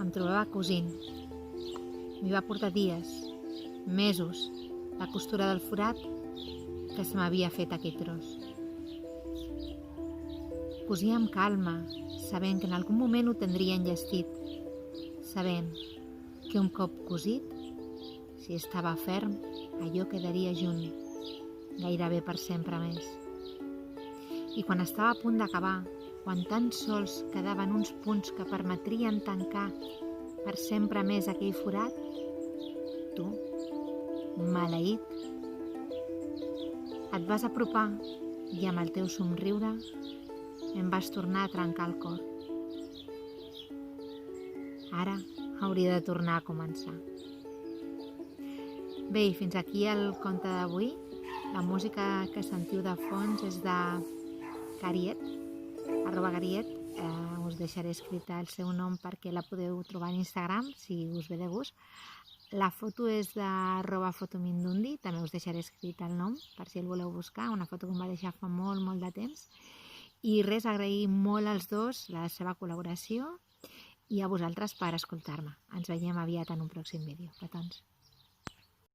em trobava cosint. M'hi va portar dies, mesos, la costura del forat que se m'havia fet aquell tros. Cosia amb calma, sabent que en algun moment ho tindria enllestit, sabent que un cop cosit, si estava ferm, allò quedaria junt, gairebé per sempre més. I quan estava a punt d'acabar, quan tan sols quedaven uns punts que permetrien tancar per sempre més aquell forat, tu, maleït, et vas apropar i amb el teu somriure em vas tornar a trencar el cor. Ara hauria de tornar a començar. Bé, i fins aquí el conte d'avui. La música que sentiu de fons és de Gariet, @Gariet. Us deixaré escrita el seu nom perquè la podeu trobar a Instagram, si us ve de gust. La foto és de @fotomindundi, també us deixaré escrit el nom per si el voleu buscar, una foto que em va deixar fa molt de temps. I res, agrair molt als dos la seva col·laboració i a vosaltres per escoltar-me. Ens veiem aviat en un pròxim vídeo. Petons.